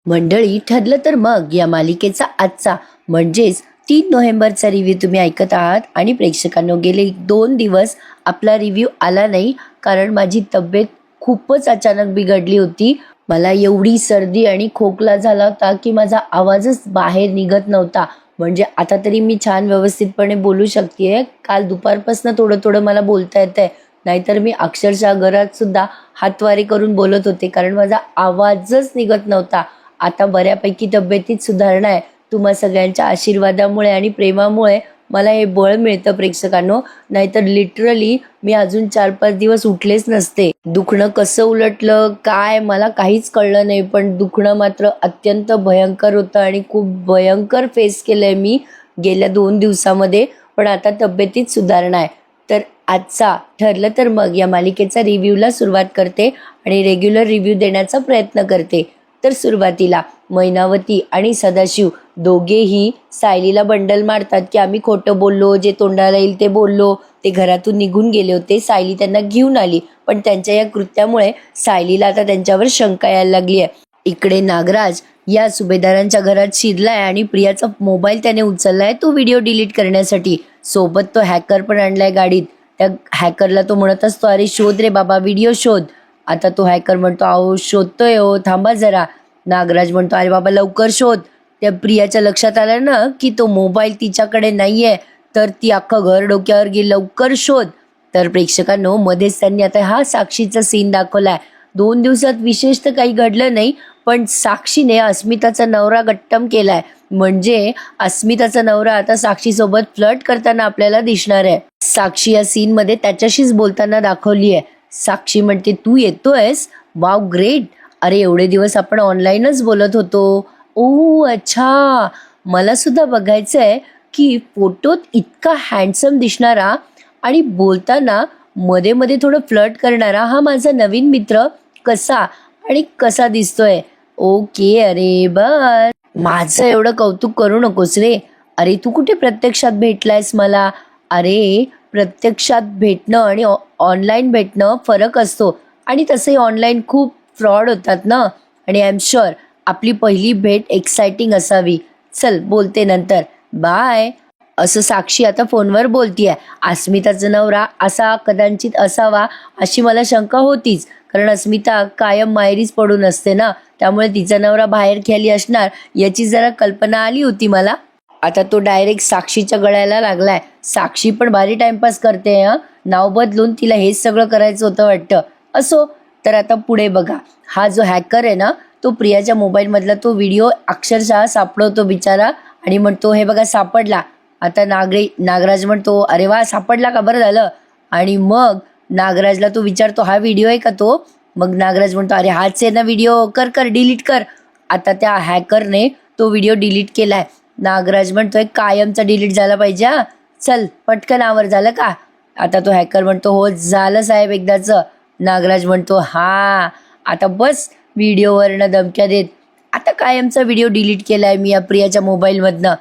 मंडळी, ठरलं तर मग या मालिकेचा आजचा म्हणजेच 3 नोव्हेंबरचा रिव्ह्यू तुम्ही ऐकत आहात. आणि प्रेक्षकांनो, गेले 2 दिवस आपला रिव्ह्यू आला नाही कारण माझी तब्येत खूपच अचानक बिघडली होती. मला एवढी सर्दी आणि खोकला झाला होता की माझा आवाजच बाहेर निघत नव्हता. म्हणजे आता तरी मी छान व्यवस्थितपणे बोलू शकते. काल दुपारपासून थोडं थोडं मला बोलता येतंय, नाहीतर मी अक्षरशः घरात सुद्धा हातवारे करून बोलत होते कारण माझा आवाजच निघत नव्हता. आता बऱ्यापैकी तब्येतीत सुधारणा आहे. तुम्हा सगळ्यांच्या आशीर्वादामुळे आणि प्रेमामुळे मला हे बळ मिळतं प्रेक्षकांनो, नाहीतर लिटरली मी अजून 4-5 दिवस उठलेच नसते. दुखणं कसं उलटलं काय मला काहीच कळलं नाही, पण दुखणं मात्र अत्यंत भयंकर होतं आणि खूप भयंकर फेस केलंय मी गेल्या 2 दिवसामध्ये. पण आता तब्येतीत सुधारणा आहे. तर आजचा ठरलं तर मग या मालिकेचा रिव्ह्यूला सुरुवात करते आणि रेग्युलर रिव्ह्यू देण्याचा प्रयत्न करते. तर सुरुवातीला मैनावती आणि सदाशिव दोघेही सायलीला बंडल मारतात की आम्ही खोटं बोललो, जे तोंडाला येईल ते बोललो. ते घरातून निघून गेले होते, सायली त्यांना घेऊन आली, पण त्यांच्या या कृत्यामुळे सायलीला आता त्यांच्यावर शंका यायला लागली आहे. इकडे नागराज या सुभेदारांच्या घरात शिरलाय आणि प्रियाचा मोबाईल त्याने उचललाय तो व्हिडिओ डिलीट करण्यासाठी. सोबत तो हॅकर पण आणलाय गाडीत. त्या हॅकरला तो म्हणत असतो, अरे शोध रे बाबा, व्हिडिओ शोध. आता तो हॅकर म्हणतो, अहो शोधतोय हो, थांबा जरा. नागराज म्हणतो, अरे बाबा लवकर शोध. त्या प्रियाच्या लक्षात आलं ना की तो मोबाईल तिच्याकडे नाहीये, तर ती अख्खं घर डोक्यावर गेली, लवकर शोध. तर प्रेक्षकांनो, मध्येच त्यांनी आता हा साक्षीचा सीन दाखवलाय. 2 दिवसात विशेष तर काही घडलं नाही, पण साक्षीने अस्मिताचा नवरा गट्टम केलाय. म्हणजे अस्मिताचा नवरा आता साक्षी सोबत फ्लर्ट करताना आपल्याला दिसणार आहे. साक्षी या सीन मध्ये त्याच्याशीच बोलताना दाखवली आहे. साक्षी म्हणते, तू येतोयस, वाव ग्रेट. अरे एवढे दिवस आपण ऑनलाईनच बोलत होतो. ओ अच्छा, मला सुद्धा बघायचंय की फोटोत इतका हँडसम दिसणारा आणि बोलताना मध्ये मध्ये थोडं फ्लर्ट करणारा हा माझा नवीन मित्र कसा आणि कसा दिसतोय. ओके, अरे बस माझं एवढं कौतुक करू नकोस रे. अरे तू कुठे प्रत्यक्षात भेटलायस मला. अरे प्रत्यक्षात भेटणं आणि ऑनलाईन भेटणं फरक असतो, आणि तसंही ऑनलाईन खूप फ्रॉड होतात ना. आणि आय एम शुअर आपली पहिली भेट एक्साइटिंग असावी. चल बोलते नंतर, बाय. असं साक्षी आता फोनवर बोलतीये. अस्मिताचा नवरा असा कदाचित असावा अशी मला शंका होतीच, कारण अस्मिता कायम माहेरीच पडून असते ना, त्यामुळे तिचा नवरा बाहेर खेळली असणार याची जरा कल्पना आली होती मला. आता तो डायरेक्ट साक्षीच्या गळ्याला लागलाय. साक्षी पण भारी टाइमपास करते हा. नाव बदलून तिला हेच सगळं करायचं होतं वाटतं. असो, तर आता पुढे बघा. हा जो हॅकर आहे ना, तो प्रियाच्या मोबाईल मधला तो व्हिडिओ अक्षरशः सापडवतो बिचारा आणि म्हणतो, हे बघा सापडला. आता नागराज म्हणतो, अरे वा सापडला का, बरं झालं. आणि मग नागराजला तो विचारतो, हा व्हिडिओ आहे का तो. मग नागराज म्हणतो, अरे हाच आहे ना व्हिडिओ, कर कर डिलीट कर. आता त्या हॅकरने तो व्हिडिओ डिलीट केलाय. नागराज म्हणतोय, कायमचा डिलीट झाला पाहिजे हा. चल पटकन आवर, झालं का. आता तो हॅकर म्हणतो, हो झालं साहेब एकदाचं. नागराज म्हणतो, हा आता बस व्हिडिओवरनं धमक्या देत. आता कायमचा व्हिडिओ डिलीट केलाय मी या प्रियाच्या मोबाईलमधनं.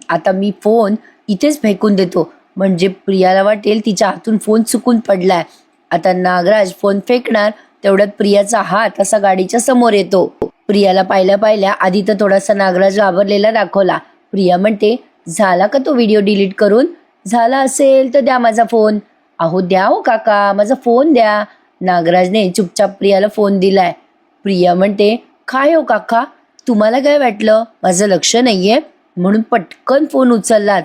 आता मी फोन इथेच फेकून देतो, म्हणजे प्रियाला वाटेल तिच्या हातून फोन चुकून पडलाय. आता नागराज फोन फेकणार, तेवढ्यात प्रियाचा हात असा गाडीच्या समोर येतो. प्रियाला पाहिल्या आधी तर थोडासा नागराज घाबरलेला दाखवला. प्रिया म्हणते, झाला का तो व्हिडिओ डिलीट करून. झाला असेल तर द्या माझा फोन. अहो द्या हो काका, माझा फोन द्या. नागराजने चुपचाप प्रियाला फोन दिलाय. प्रिया म्हणते, काय हो काका, तुम्हाला काय वाटलं माझं लक्ष नाहीये म्हणून पटकन फोन उचललात.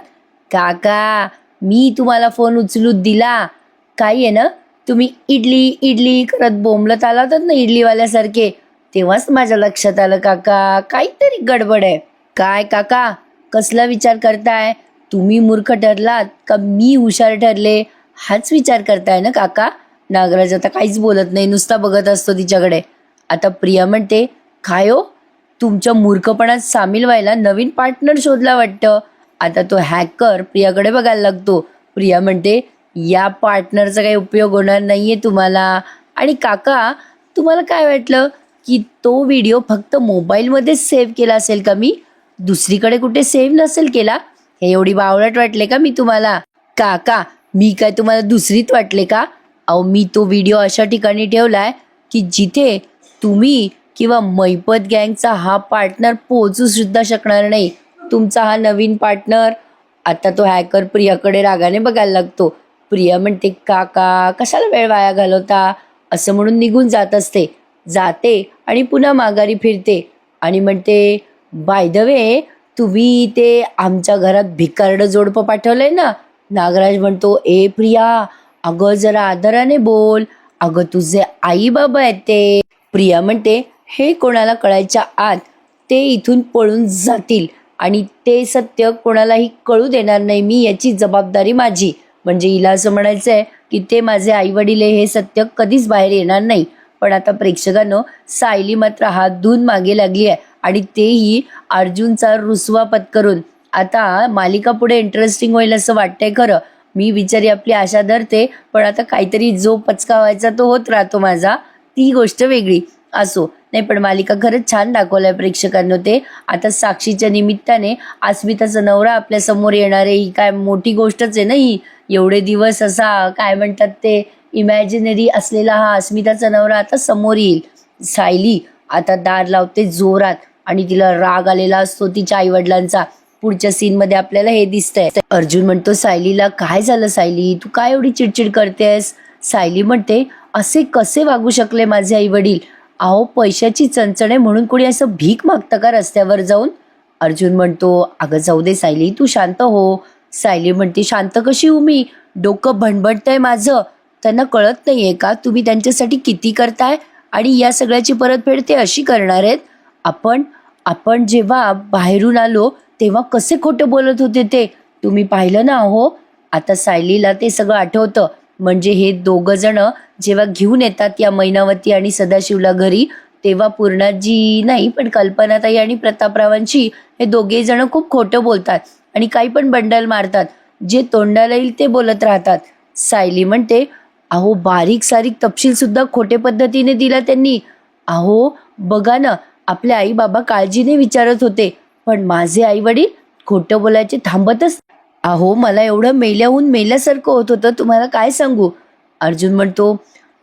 काका मी तुम्हाला फोन उचलू दिला. काय आहे ना, तुम्ही इडली इडली करत बोंबलत आला होतात ना इडलीवाल्यासारखे, तेव्हाच माझ्या लक्षात आलं काका काहीतरी गडबड आहे. काय काका कसला विचार करताय, तुम्ही मूर्ख ठरलात का मी हुशार ठरले, हाच विचार करताय ना काका. नागराज आता काहीच बोलत नाही, नुसता बघत असतो तिच्याकडे. आता प्रिया म्हणते, काय हो, तुमच्या मूर्खपणात सामील व्हायला नवीन पार्टनर शोधला वाटतं. आता तो हॅकर प्रियाकडे बघायला लागतो. प्रिया म्हणते, या पार्टनरचा काही उपयोग होणार नाहीये तुम्हाला. आणि काका तुम्हाला काय वाटलं की तो व्हिडिओ फक्त मोबाईलमध्येच सेव्ह केला असेल का मी, दुसरीकडे कुठे सेव्ह नसेल केला. हे एवढी बावळट वाटले का मी तुम्हाला. काका मी काय तुम्हाला दुसरीत वाटले का. अहो मी तो व्हिडिओ अशा ठिकाणी ठेवलाय की जिथे तुम्ही किंवा मैपत गँगचा हा पार्टनर पोहोचू सुद्धा शकणार नाही. तुमचा हा नवीन पार्टनर. आता तो हॅकर प्रियाकडे रागाने बघायला लागतो. प्रिया म्हणते, काका कशाला वेळ वाया घालवता, असं म्हणून निघून जात असते. जाते आणि पुन्हा माघारी फिरते आणि म्हणते, बाय द वे तुम्ही ते आमच्या घरात भिकारडं जोडपं पाठवलंय ना. नागराज म्हणतो, ए प्रिया, अगं जरा आदराने बोल, अगं तुझे आई बाबा आहेत ते. प्रिया म्हणते, हे कोणाला कळायच्या आत ते इथून पळून जातील आणि ते सत्य कोणालाही कळू देणार नाही मी, याची जबाबदारी माझी. म्हणजे हिला असं म्हणायचं आहे की ते माझे आई वडील हे सत्य कधीच बाहेर येणार नाही. पण आता प्रेक्षकांनो, सायली मात्र हात धुवून मागे लागली आहे आणि तेही अर्जुनचा रुसवा पत्करून. आता मालिका पुढे इंटरेस्टिंग होईल असं वाटतंय खरं. मी बिचारी आपली आशा धरते, पण आता काहीतरी जो पचका व्हायचा तो होत राहतो माझा, ती गोष्ट वेगळी असो. नाही पण मालिका खरंच छान दाखवलंय प्रेक्षकांनो ते. आता साक्षीच्या निमित्ताने अस्मिताचा नवरा आपल्या समोर येणार आहे, ही काय मोठी गोष्टच आहे ना ही. एवढे दिवस असा काय म्हणतात ते इमॅजिनरी असलेला हा अस्मिताचा नवरा आता समोर येईल. सायली आता दार लावते जोरात आणि तिला राग आलेला असतो तिच्या आईवडिलांचा. पुढच्या सीन मध्ये आपल्याला हे दिसतंय. अर्जुन म्हणतो सायलीला, काय झालं सायली, तू काय एवढी चिडचिड करतेस. सायली म्हणते, असे कसे वागू शकले माझे आई वडील. अहो पैशाची चणचण आहे म्हणून कोणी असं भीक मागतं का रस्त्यावर जाऊन. अर्जुन म्हणतो, अगं जाऊ दे सायली, तू शांत हो. सायली म्हणते, शांत कशी होऊ मी, डोकं भणभणतंय माझं. त्यांना कळत नाहीये का तुम्ही त्यांच्यासाठी किती करताय आणि या सगळ्याची परतफेड ते अशी करणार आहेत. आपण जेव्हा बाहेरून आलो तेव्हा कसे खोटं बोलत होते ते तुम्ही पाहिलं ना. हो आता सायलीला ते सगळं आठवतं. म्हणजे हे दोघं जण जेव्हा घेऊन येतात या मैनावती आणि सदाशिवला घरी, तेव्हा पूर्णाजी नाही पण कल्पनाताई आणि प्रतापरावांशी हे दोघे जण खूप खोटं बोलतात आणि काही पण बंडल मारतात, जे तोंडाला येईल ते बोलत राहतात. सायली म्हणते, अहो बारीक सारीक तपशील सुद्धा खोटे पद्धतीने दिला त्यांनी. अहो बघा ना, आपले आई बाबा काळजीने विचारत होते, पण माझे आई वडील खोटं बोलायचे थांबतच. अहो मला एवढं मेल्याहून मेल्यासारखं होत होतं, तुम्हाला काय सांगू. अर्जुन म्हणतो,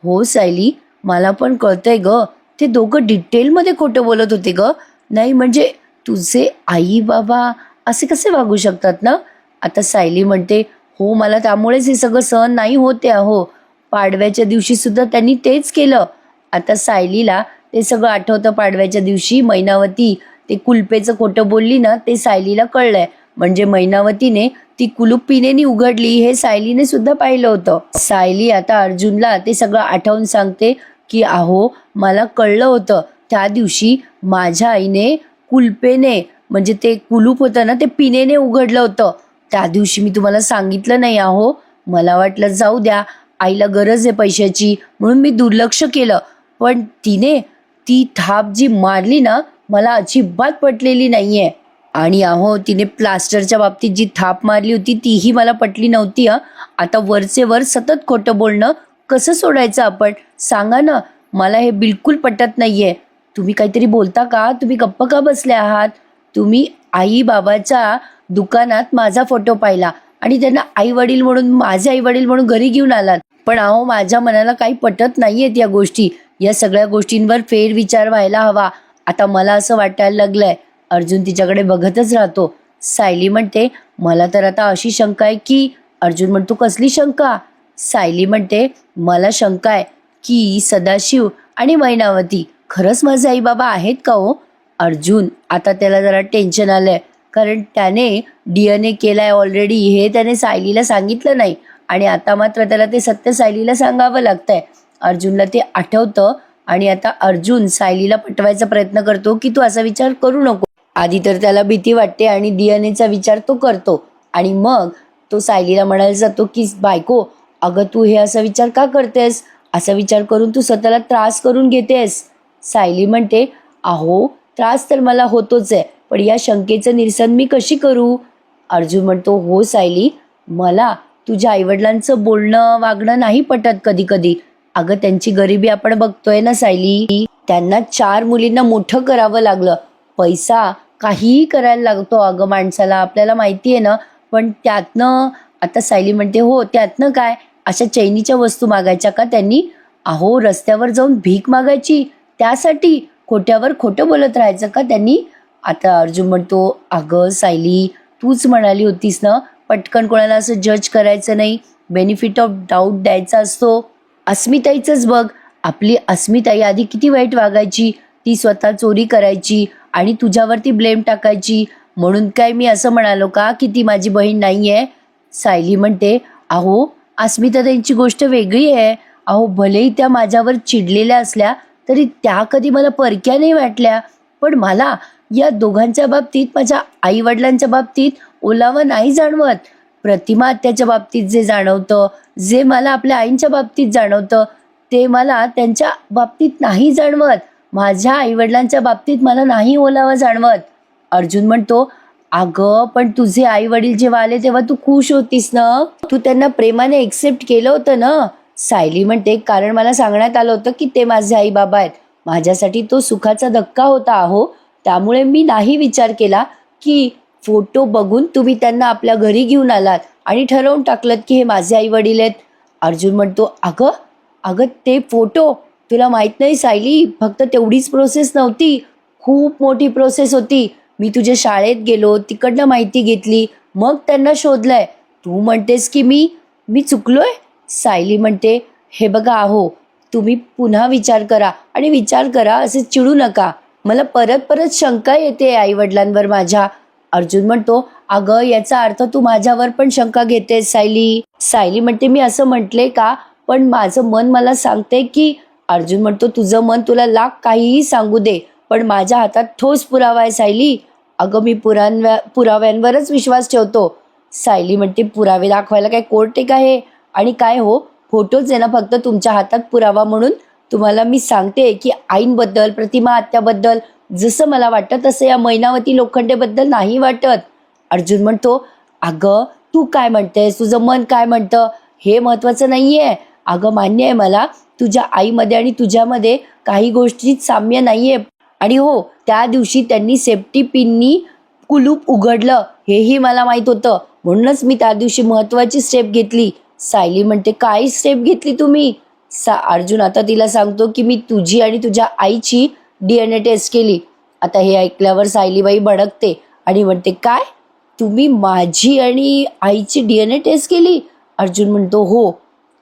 हो सायली मला पण कळतंय ग, ते दोघं डिटेलमध्ये खोटं बोलत होते ग. नाही म्हणजे तुझे आई बाबा असे कसे वागू शकतात ना. आता सायली म्हणते, हो मला त्यामुळेच हे सगळं सहन नाही होते. अहो पाडव्याच्या दिवशी सुद्धा त्यांनी तेच केलं. आता सायलीला ते सगळं आठवतं. पाडव्याच्या दिवशी मैनावती ते कुलपेचं खोटं बोलली ना, ते सायलीला कळलंय. म्हणजे मैनावतीने ती कुलूप पिनेनी उघडली हे सायलीने सुद्धा पाहिलं होतं. सायली आता अर्जुनला ते सगळं आठवून सांगते की अहो मला कळलं होतं त्या दिवशी माझ्या आईने कुलपेने, म्हणजे ते कुलूप होतं ना ते पिनेने उघडलं होतं. त्या दिवशी मी तुम्हाला सांगितलं नाही. अहो मला वाटलं जाऊ द्या, आईला गरज आहे पैशाची म्हणून मी दुर्लक्ष केलं, पण तिने ती थाप जी मारली ना मला अजिबात पटलेली नाहीये. आणि अहो तिने प्लास्टरच्या बाबतीत जी थाप मारली होती तीही मला पटली नव्हती. आता वरचे वर सतत खोटं बोलणं कसं सोडायचं आपण, सांगा ना. मला हे बिलकुल पटत नाहीये. तुम्ही काहीतरी बोलता का, तुम्ही गप्प का बसले आहात. तुम्ही आई बाबाच्या दुकानात माझा फोटो पाहिला आणि त्यांना आई वडील म्हणून, माझे आई वडील म्हणून घरी घेऊन आलात. पण अहो माझ्या मनाला काही पटत नाहीयेत या गोष्टी. या सगळ्या गोष्टींवर फेरविचार व्हायला हवा. आता मला असं वाटायला लागलंय. अर्जुन तिच्याकडे बघतच राहतो. सायली म्हणते, मला तर आता अशी शंका आहे की. अर्जुन म्हणतो, कसली शंका. सायली म्हणते, मला शंका आहे की सदाशिव आणि मैनावती खरंच माझे आई बाबा आहेत का हो. अर्जुन आता त्याला जरा टेन्शन आलंय, कारण त्याने DNA केलाय ऑलरेडी, हे त्याने सायलीला सांगितलं नाही आणि आता मात्र त्याला ते सत्य सायलीला सांगावं लागतंय. अर्जुनला ते आठवतं आणि आता अर्जुन सायलीला पटवायचा प्रयत्न करतो की तू असा विचार करू नको. आधी तर त्याला भीती वाटते आणि DNA विचार तो करतो आणि मग तो सायलीला म्हणायला जातो की बायको, अगं तू हे असा विचार का करतेस, असा विचार करून तू स्वतःला त्रास करून घेतेस. सायली म्हणते, अहो त्रास तर मला होतोच आहे, पण या शंकेचं निरसन मी कशी करू. अर्जुन म्हणतो, हो सायली, मला तुझ्या आईवडिलांचं बोलणं वागणं नाही पटत कधी कधी. अगं त्यांची गरिबी आपण बघतोय ना सायली, त्यांना 4 मुलींना मोठं करावं लागलं. पैसा काहीही करायला लागतो अगं माणसाला, आपल्याला माहिती आहे ना. पण त्यातनं, आता सायली म्हणते, हो त्यातनं काय, अशा चैनीच्या वस्तू मागायच्या का त्यांनी. अहो रस्त्यावर जाऊन भीक मागायची त्यासाठी खोट्यावर खोटं बोलत राहायचं का त्यांनी? आता अर्जुन म्हणतो, अगं सायली, तूच म्हणाली होतीस ना पटकन कोणाला असं जज करायचं नाही, बेनिफिट ऑफ डाऊट द्यायचा असतो. अस्मिताईचंच बघ, आपली अस्मिताई आधी किती वाईट वागायची, ती स्वतः चोरी करायची आणि तुझ्यावरती ब्लेम टाकायची. म्हणून काय मी असं म्हणालो का की ती माझी बहीण नाही आहे? सायली म्हणते, अहो अस्मिताताईंची गोष्ट वेगळी आहे. अहो भलेही त्या माझ्यावर चिडलेल्या असल्या तरी त्या कधी मला परक्या नाही वाटल्या. पण मला या दोघांच्या बाबतीत, माझ्या आईवडिलांच्या बाबतीत ओलावा नाही जाणवत. प्रतिमा आत्याच्या बाबतीत जे जाणवतं, जे मला आपल्या आईंच्या बाबतीत जाणवतं, ते मला त्यांच्या बाबतीत नाही जाणवत. माझ्या आईवडिलांच्या बाबतीत मला नाही ओलावा जाणवत. अर्जुन म्हणतो, अगं पण तुझे आई वडील जेव्हा आले तेव्हा तू खुश होतीस ना, तू त्यांना प्रेमाने एक्सेप्ट केलं होतं ना? सायली म्हणते, कारण मला सांगण्यात आलं होतं की ते माझे आई बाबा आहेत. माझ्यासाठी तो सुखाचा धक्का होता अहो, त्यामुळे मी नाही विचार केला की फोटो बघून तुम्ही त्यांना आपल्या घरी घेऊन आलात आणि ठरवून टाकलं की हे माझे आई वडील आहेत. अर्जुन म्हणतो, अगं अगं ते फोटो, तुला माहित नाही सायली, फक्त तेवढीच प्रोसेस नव्हती, खूप मोठी प्रोसेस होती. मी तुझ्या शाळेत गेलो, तिकडनं माहिती घेतली, मग त्यांना शोधलंय. तू म्हणतेस की मी मी चुकलोय? सायली म्हणते, हे बघा अहो, तुम्ही पुन्हा विचार करा आणि विचार करा, असे चिडू नका. मला परत परत शंका येते आईवडिलांवर माझ्या. अर्जुन म्हणतो, अगं याचा अर्थ तू माझ्यावर पण शंका घेतेस सायली. सायली म्हणते, मी असं म्हटले का? पण माझं मन मला सांगते की. अर्जुन म्हणतो, तुझं मन तुला लाख काहीही सांगू दे, पण माझ्या हातात ठोस पुरावा आहे सायली. अगं मी पुराव्यांवरच विश्वास ठेवतो. सायली म्हणते, पुरावे दाखवायला काय कोर्ट आहे का हे? आणि काय हो, फोटोच आहे ना फक्त तुमच्या हातात पुरावा म्हणून? तुम्हाला मी सांगते की आईंबद्दल, प्रतिमा आत्याबद्दल जसं मला वाटतं तसं या मैनावती लोखंडेबद्दल नाही वाटत. अर्जुन म्हणतो, अगं तू काय म्हणतेस, तुझं मन काय म्हणतं हे महत्त्वाचं नाही आहे. अगं मान्य आहे मला, तुझ्या आईमध्ये आणि तुझ्यामध्ये काही गोष्टीत साम्य नाही आहे. आणि हो, त्या दिवशी त्यांनी सेफ्टी पिननी कुलूप उघडलं हेही मला माहीत होतं, म्हणूनच मी त्या दिवशी महत्त्वाची स्टेप घेतली. सायली म्हणते, काय स्टेप घेतली तुम्ही? अर्जुन आता तिला सांगतो की मी तुझी आणि तुझ्या आईची DNA टेस्ट केली. आता हे ऐकल्यावर सायलीबाई भडकते आणि म्हणते, काय, तुम्ही माझी आणि आईची DNA टेस्ट केली? अर्जुन म्हणतो, हो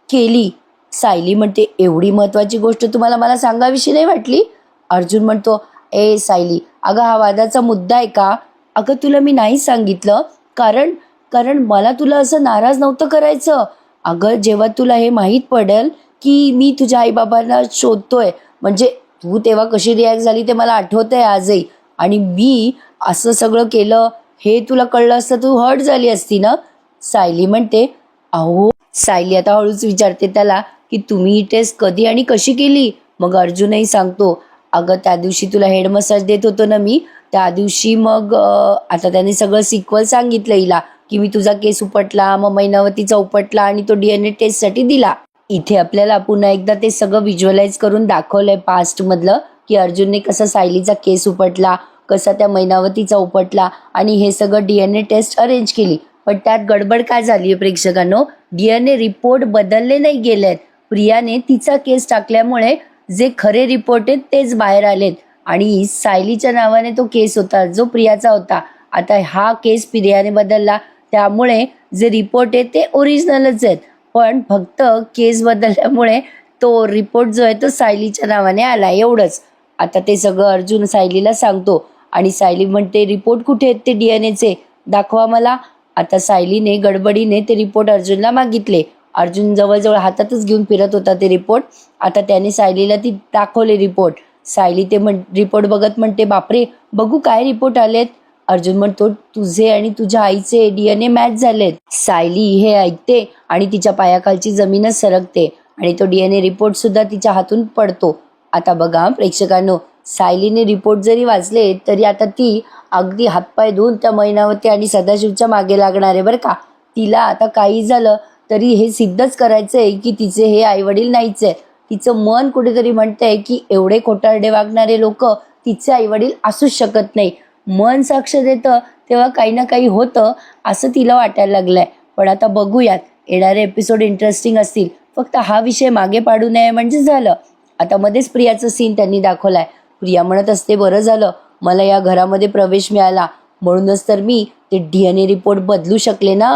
केली. सायली म्हणते, एवढी महत्त्वाची गोष्ट तुम्हाला मला सांगावीशी नाही वाटली? अर्जुन म्हणतो, ए सायली, अगं हा वादाचा मुद्दा आहे का? अगं तुला मी नाही सांगितलं कारण कारण मला तुला असं नाराज नव्हतं करायचं. अगं जेव्हा तुला हे माहीत पडेल की मी तुझ्या आईबाबांना शोधतोय, म्हणजे तू तेव्हा कशी रिॲक्ट झाली ते मला आठवतं आहे आजही. आणि मी असं सगळं केलं हे तुला कळलं असतं, तू हर्ट झाली असती ना? सायली म्हणते, अहो. सायली आता हळूच विचारते त्याला की तुम्ही ही टेस्ट कधी आणि कशी केली? मग अर्जुनही सांगतो, अगं त्या दिवशी तुला हेड मसाज देत होतो ना मी, त्या दिवशी मग आता त्याने सगळं सिक्वल सांगितलं हिला की मी तुझा केस उपटला, मग मैनावतीचा उपटला आणि तो DNA टेस्टसाठी दिला. इथे आपल्याला पुन्हा एकदा ते सगळं व्हिज्युअलाइज करून दाखवलंय पास्टमधलं की अर्जुनने कसा सायलीचा केस उपटला, कसा त्या मैनावतीचा उपटला आणि हे सगळं DNA टेस्ट अरेंज केली. पण त्यात गडबड काय झाली आहे प्रेक्षकांनो, DNA रिपोर्ट बदलले नाही गेलेत. प्रियाने तिचा केस टाकल्यामुळे जे खरे रिपोर्ट आहेत तेच बाहेर आलेत आणि सायलीच्या नावाने तो केस होता जो प्रियाचा होता. आता हा केस प्रियाने बदलला, त्यामुळे जे रिपोर्ट आहेत ते ओरिजिनलच आहेत, पण फक्त केस बदलल्यामुळे तो रिपोर्ट जो आहे तो सायलीच्या नावाने आला, एवढंच. आता ते सगळं अर्जुन सायलीला सांगतो आणि सायली म्हणते, रिपोर्ट कुठे आहेत ते DNAचे, दाखवा मला. आता सायलीने गडबडीने ते रिपोर्ट अर्जुनला मागितले. अर्जुन जवळजवळ हातातच घेऊन फिरत होता ते रिपोर्ट. आता त्याने सायलीला ती दाखवले रिपोर्ट. सायली ते रिपोर्ट बघत म्हणते, बापरे, बघू काय रिपोर्ट आलेत? अर्जुन म्हणतो, तुझे आणि तुझ्या आईचे DNA मॅच झालेत. सायली हे ऐकते आणि तिच्या पायाखालची जमीनच सरकते आणि तो DNA रिपोर्ट सुद्धा तिच्या हातून पडतो. आता बघा प्रेक्षकांनो, सायलीने रिपोर्ट जरी वाचले तरी आता ती अगदी हातपाय धुवून त्या मैनावती आणि सदाशिवच्या मागे लागणार आहे बरं का. तिला आता काही झालं तरी हे सिद्धच करायचं आहे की तिचे हे आईवडील नाहीच आहे. तिचं मन कुठेतरी म्हणतंय की एवढे खोटारडे वागणारे लोक तिचे आईवडील असूच शकत नाही. मन साक्ष देतं तेव्हा काही ना काही होतं असं तिला वाटायला लागलंय. पण आता बघूयात, येणारे एपिसोड इंटरेस्टिंग असतील. फक्त हा विषय मागे पाडू नये म्हणजे झालं. आता मध्येच प्रियाचं सीन त्यांनी दाखवलाय. प्रिया म्हणत असते, बरं झालं मला या घरामध्ये प्रवेश मिळाला, म्हणूनच तर मी ते DNA रिपोर्ट बदलू शकले ना.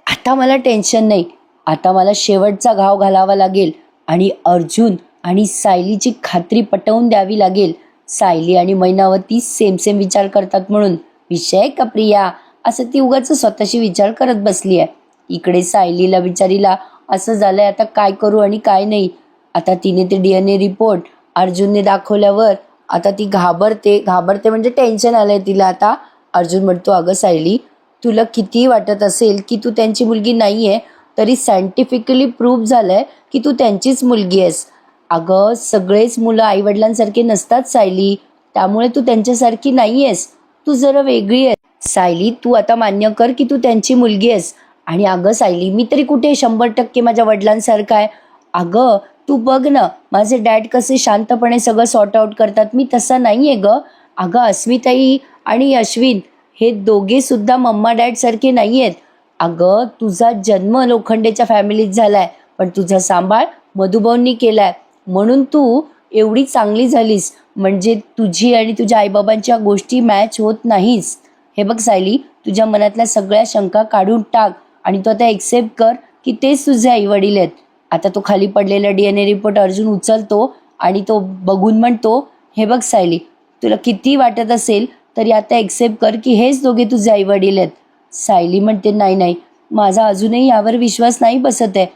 आता मला टेन्शन नाही. आता मला शेवटचा घाव घालावा लागेल आणि अर्जुन आणि सायलीची खात्री पटवून द्यावी लागेल. सायली आणि मैनावती सेम सेम विचार करतात म्हणून. विषय का प्रिया, असं ती उगाच स्वतःशी विचार करत बसली आहे. इकडे सायलीला बिचारीला असं झालंय, आता काय करू आणि काय नाही. आता तिने ते DNA रिपोर्ट अर्जुनने दाखवल्यावर आता ती घाबरते म्हणजे टेन्शन आलंय तिला आता. अर्जुन म्हणतो, अगं सायली, तुला किती वाटत असेल की तू त्यांची मुलगी नाही आहे, तरी सायंटिफिकली प्रूव्ह झालंय की तू त्यांचीच मुलगी आहेस. अगं सगळेच मुलं आईवडिलांसारखे नसतात सायली, त्यामुळे तू त्यांच्यासारखी नाही आहेस, तू जरा वेगळी आहेस. सायली, तू आता मान्य कर की तू त्यांची मुलगी आहेस. आणि अगं सायली, मी तरी कुठे 100% माझ्या वडिलांसारखा आहे. अगं तू बघ ना, माझे डॅड कसे शांतपणे सगळं सॉर्ट आउट करतात, मी तसं नाही आहे गं. अगं अस्मिताई आणि अश्विन हे दोघे सुद्धा मम्मा डॅड सारखे नाही आहेत. अगं तुझा जन्म लोखंडेच्या फॅमिलीत झालाय, पण तुझा सांभाळ मधुभाऊंनी केलाय, म्हणून तू एवढी चांगली झालीस. म्हणजे तुझी आणि तुझ्या आईबाबांच्या गोष्टी मॅच होत नाहीस. हे बघ सायली, तुझ्या मनातल्या सगळ्या शंका काढून टाक आणि तू आता एक्सेप्ट कर की तेच तुझे आई वडील आहेत. आता तो खाली पडलेला DNA रिपोर्ट अर्जुन उचलतो आणि तो बघून म्हणतो, हे बघ सायली, तुला किती वाटत असेल तरी आता एक्सेप्ट कर की हेच दोघे तुझे आई वडील आहेत. सायली म्हणते, नाही नाही, माझा अजूनही यावर विश्वास नाही बसत आहे.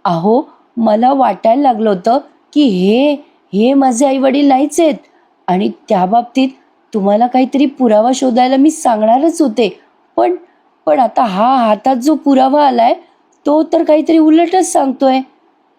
अहो मला वाटायला लागलं होतं की हे माझे आई वडील नाहीच आहेत, आणि त्या बाबतीत तुम्हाला काहीतरी पुरावा शोधायला मी सांगणारच होते, पण पण आता हा हातात जो पुरावा आलाय तो तर काहीतरी उलटच सांगतोय.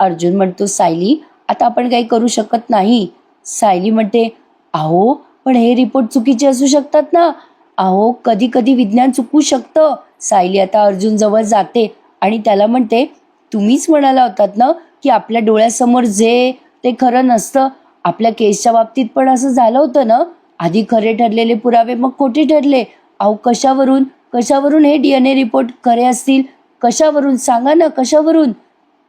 अर्जुन म्हणतो, सायली आता आपण काही करू शकत नाही. सायली म्हणते, अहो पण हे रिपोर्ट चुकीचे असू शकतात ना, अहो कधी कधी विज्ञान चुकू शकतं. सायली आता अर्जुन जवळ जाते आणि त्याला म्हणते, तुम्हीच म्हणाला होतात ना की आपल्या डोळ्यासमोर जे ते खरं नसतं. आपल्या केसच्या बाबतीत पण असं झालं होतं ना, आधी खरे ठरलेले पुरावे मग खोटे ठरले. अहो कशावरून हे DNA रिपोर्ट खरे असतील, कशावरून सांगा ना, कशावरून.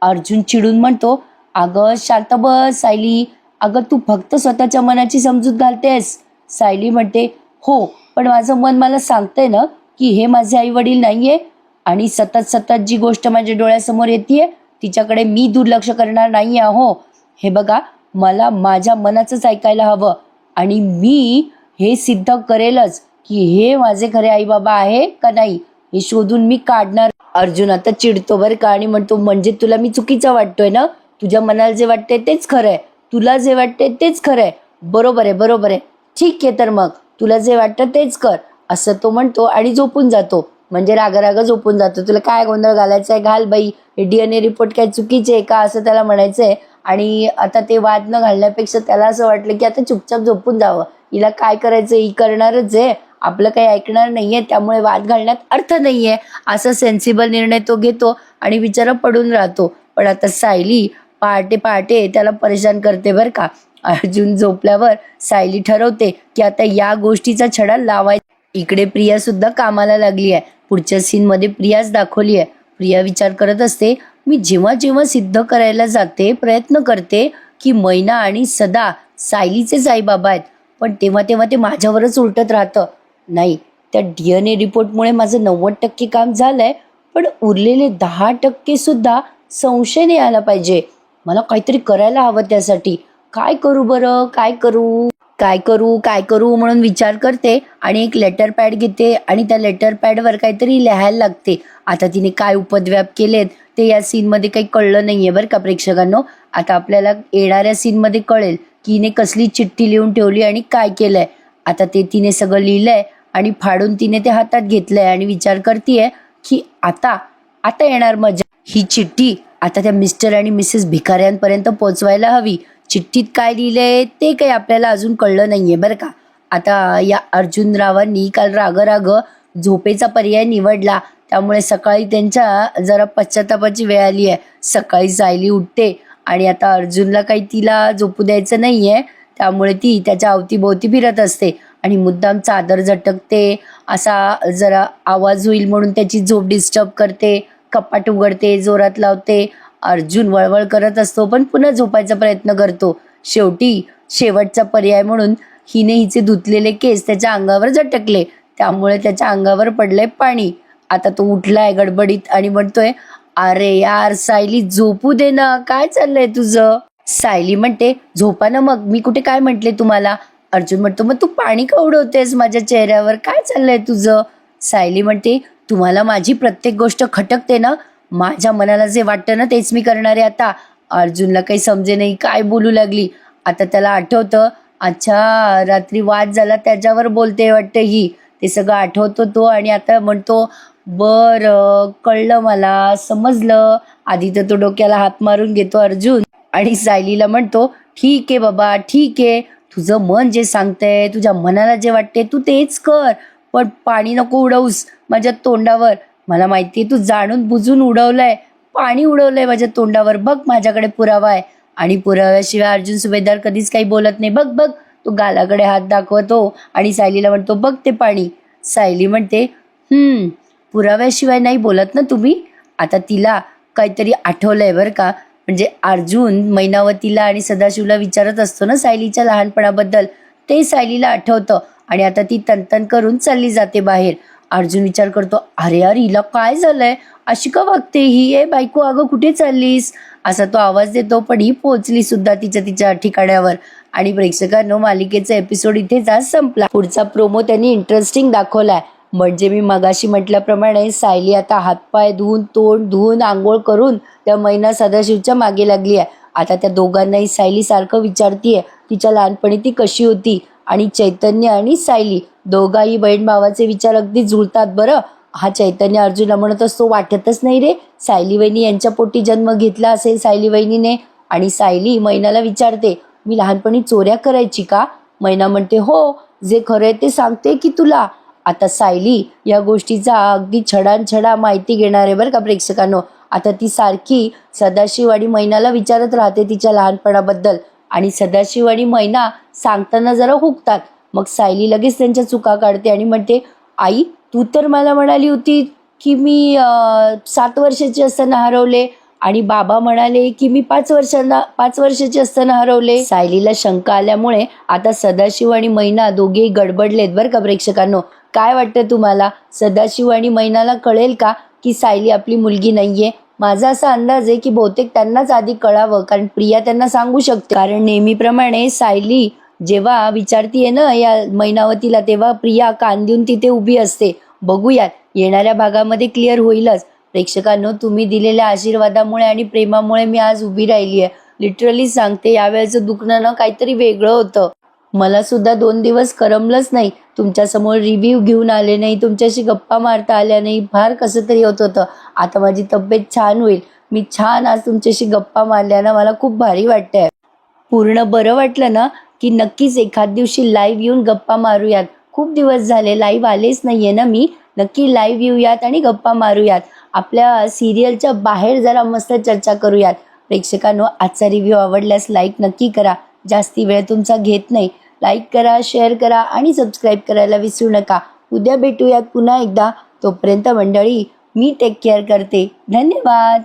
अर्जुन चिडून म्हणतो, अगं शांत बस सायली, अगं तू फक्त स्वतःच्या मनाची समजूत घालतेस. सायली म्हणते, हो पण माझं मन मला सांगतंय ना की हे माझे आई वडील नाहीये, आणि सतत जी गोष्ट माझ्या डोळ्यासमोर येते तिच्याकडे मी दुर्लक्ष करणार नाही आहो. हे बघा, मला माझ्या मनाचंच ऐकायला हवं आणि मी हे सिद्ध करेलच की हे माझे खरे आई बाबा आहे का नाही हे शोधून मी काढणार. अर्जुन आता चिडतो बरं का आणि म्हणतो, म्हणजे तुला मी चुकीचा वाटतोय ना, तुझ्या मनाला जे वाटतंय तेच खरं आहे, तुला जे वाटतंय तेच खरं आहे. बरोबर आहे, ठीक आहे, तर मग तुला जे वाटतं तेच कर, असं तो म्हणतो आणि झोपून जातो. म्हणजे राग झोपून जातो. तुला काय गोंधळ घालायचा आहे घाल बाई, हे DNA रिपोर्ट काय चुकीचे आहे का असं त्याला म्हणायचं आहे. आणि आता ते वाद न घालण्यापेक्षा त्याला असं वाटलं की आता चुपचाप झोपून जावं, हिला काय करायचं ही करणारच आहे, आपलं काही ऐकणार नाहीये, त्यामुळे वाद घालण्यात अर्थ नाहीये, असा सेन्सिबल निर्णय तो घेतो आणि बिचारा पडून राहतो. पण आता सायली पहाटे त्याला परेशान करते बरं का. अर्जुन झोपल्यावर सायली ठरवते की आता या गोष्टीचा छडा लावायचा. इकडे प्रिया सुद्धा कामाला लागली आहे. पुढच्या सीनमध्ये प्रियाच दाखवली आहे. प्रिया विचार करत असते, मी जेव्हा सिद्ध करायला जाते, प्रयत्न करते की मैना आणि सदा सायलीचेच आई बाबा आहेत, पण तेव्हा ते माझ्यावरच उलटत राहतं. नाही, त्या DNA रिपोर्टमुळे माझं 90% काम झालंय, पण उरलेले 10% सुद्धा संशय नाही आला पाहिजे. मला काहीतरी करायला हवं त्यासाठी. काय करू बरं, काय करू म्हणून विचार करते आणि एक लेटर पॅड घेते आणि त्या लेटर पॅडवर काहीतरी लिहायला लागते. आता तिने काय उपद्व्याप केलेत ते या सीनमध्ये काही कळलं नाहीये बरं का प्रेक्षकांनो. आता आपल्याला येणाऱ्या सीनमध्ये कळेल की हिने कसली चिठ्ठी लिहून ठेवली आणि काय केलंय. आता ते तिने सगळं लिहिलंय आणि फाडून तिने ते हातात घेतलंय आणि विचार करतीये की आता येणार मजा. ही चिठ्ठी आता त्या मिस्टर आणि मिसेस भिकाऱ्यांपर्यंत पोहोचवायला हवी. चिठ्ठीत काय लिहिलंय ते काही आपल्याला अजून कळलं नाहीये बरं का. आता या अर्जुन रावांनी काल राग झोपेचा पर्याय निवडला, त्यामुळे सकाळी त्यांच्या जरा पश्चातापाची वेळ आली आहे. सकाळी सायली उठते आणि आता अर्जुनला काही तिला झोपू द्यायचं नाहीये, त्यामुळे ती त्याच्या अवतीभोवती फिरत असते आणि मुद्दाम चादर झटकते, असा जरा आवाज होईल म्हणून त्याची झोप डिस्टर्ब करते, कपाट उघडते, जोरात लावते. अर्जुन वळवळ करत असतो पण पुन्हा झोपायचा प्रयत्न करतो. शेवटी शेवटचा पर्याय म्हणून हिने हिचे धुतलेले केस त्याच्या अंगावर झटकले, त्यामुळे त्याच्या अंगावर पडलंय पाणी. आता तो उठलाय गडबडीत आणि म्हणतोय, अरे यार सायली झोपू दे ना, काय चाललंय तुझं? सायली म्हणते, झोपा ना मग, मी कुठे काय म्हटले तुम्हाला? अर्जुन म्हणतो, मग तू पाणी का उडवतेस माझ्या चेहऱ्यावर, काय चाललंय तुझं? सायली म्हणते, तुम्हाला माझी प्रत्येक गोष्ट खटकते ना, माझ्या मनाला जे वाटतं ना तेच मी करणार आहे आता. अर्जुनला काही समजे नाही, काय बोलू लागली. आता त्याला आठवतं, अच्छा रात्री वाद झाला त्याच्यावर बोलते वाटतं ही. ते सगळं आठवतो तो आणि आता म्हणतो, बरं कळलं, मला समजलं. आधी तर तो डोक्याला हात मारून घेतो अर्जुन आणि सायलीला म्हणतो, ठीक आहे बाबा, ठीक आहे, तुझं मन जे सांगतंय, तुझ्या मनाला जे वाटते तू तेच कर, पण पाणी नको उडवूस माझ्या तोंडावर. मला माहिती आहे तू जाणून बुजून उडवलंय, पाणी उडवलंय माझ्या तोंडावर, बघ माझ्याकडे पुरावा आहे. आणि पुराव्याशिवाय अर्जुन सुभेदार कधीच काही बोलत नाही. बघ बघ, तो गालाकडे हात दाखवतो आणि सायलीला म्हणतो, बघ ते पाणी. सायली म्हणते, पुराव्याशिवाय नाही बोलत ना तुम्ही. आता तिला काहीतरी आठवलंय बरं का, म्हणजे अर्जुन मैनावतीला आणि सदाशिवला विचारत असतो ना सायलीच्या लहानपणाबद्दल, ते सायलीला आठवतं आणि आता ती तनतन करून चालली जाते बाहेर. अर्जुन विचार करतो, अरे यार हिला काय झालंय, अशी का वागते ही, ए बायको अगं कुठे चाललीस, असा तो आवाज देतो. पण ही पोहोचली सुद्धा तिच्या ठिकाणावर. आणि प्रेक्षकांनो, मालिकेचा एपिसोड इथेच आज संपला. पुढचा प्रोमो त्यांनी इंटरेस्टिंग दाखवलाय. म्हणजे मी मगाशी म्हटल्याप्रमाणे सायली आता हातपाय धुवून, तोंड धुवून, आंघोळ करून त्या मैना सदाशिवच्या मागे लागली आहे. आता त्या दोघांनाही सायली सारखं विचारतीये तिच्या लहानपणी ती कशी होती. आणि चैतन्य आणि सायली दोघाही बहीण भावाचे विचार अगदी जुळतात बरं. हा चैतन्य अर्जुनला म्हणत असतो, वाटतच नाही रे, सायली वहिनी यांच्या पोटी जन्म घेतला असेल सायली वहिनीने. आणि सायली मैनाला विचारते, मी लहानपणी चोऱ्या करायची का? मैना म्हणते, हो, जे खरंय ते सांगते की तुला. आता सायली या गोष्टीचा अगदी छडानछडा माहिती घेणार आहे बरं का प्रेक्षकांनो. आता ती सारखी सदाशिव आणि मैनाला विचारत राहते तिच्या लहानपणाबद्दल. आणि सदाशिव आणि मैना सांगताना जरा हुकतात. मग सायली लगेच त्यांच्या चुका काढते आणि म्हणते, आई तू तर मला म्हणाली होती की मी 7 वर्षाची असताना हरवले, आणि बाबा म्हणाले की मी 5 वर्षाची असताना हरवले. सायलीला शंका आल्यामुळे आता सदाशिव आणि मैना दोघेही गडबडलेत बरं का प्रेक्षकांनो. काय वाटतं तुम्हाला, सदाशिव आणि मैनाला कळेल का की सायली आपली मुलगी नाहीये? माझा असा अंदाज आहे की बहुतेक त्यांनाच आधी कळावं, कारण प्रिया त्यांना सांगू शकते. कारण नेहमीप्रमाणे सायली जेव्हा विचारतीये ना या मैनावतीला, तेव्हा प्रिया कान देऊन तिथे उभी असते. बघूयात, येणाऱ्या भागामध्ये क्लिअर होईलच. प्रेक्षकांनो, तुम्ही दिलेल्या आशीर्वादामुळे आणि प्रेमामुळे मी आज उभी राहिली आहे. लिटरली सांगते, यावेळेचं दुखणं ना काहीतरी वेगळं होतं. मला सुद्धा 2 दिवस करमलंच नाही, तुमच्यासमोर रिव्ह्यू घेऊन आले नाही, तुमच्याशी गप्पा मारता आल्या नाही, फार कसं तरी होत होतं. आता माझी तब्येत छान होईल, मी छान आज तुमच्याशी गप्पा मारल्या ना, मला खूप भारी वाटतंय. पूर्ण बरं वाटलं ना, की नक्कीच एखाद दिवशी लाईव्ह येऊन गप्पा मारूयात. खूप दिवस झाले लाईव्ह आलेच नाहीये ना मी. नक्की लाईव्ह येऊयात आणि गप्पा मारूयात. आपल्या सिरियलच्या बाहेर जरा मस्त चर्चा करूयात. प्रेक्षकांनो, आजचा रिव्ह्यू आवडल्यास लाईक नक्की करा. जास्ती वेळ तुमचा घेत नाही. लाईक करा, शेअर करा आणि सबस्क्राईब करायला विसरू नका. उद्या भेटूयात पुन्हा एकदा. तोपर्यंत मंडळी, मी टेक केअर करते. धन्यवाद.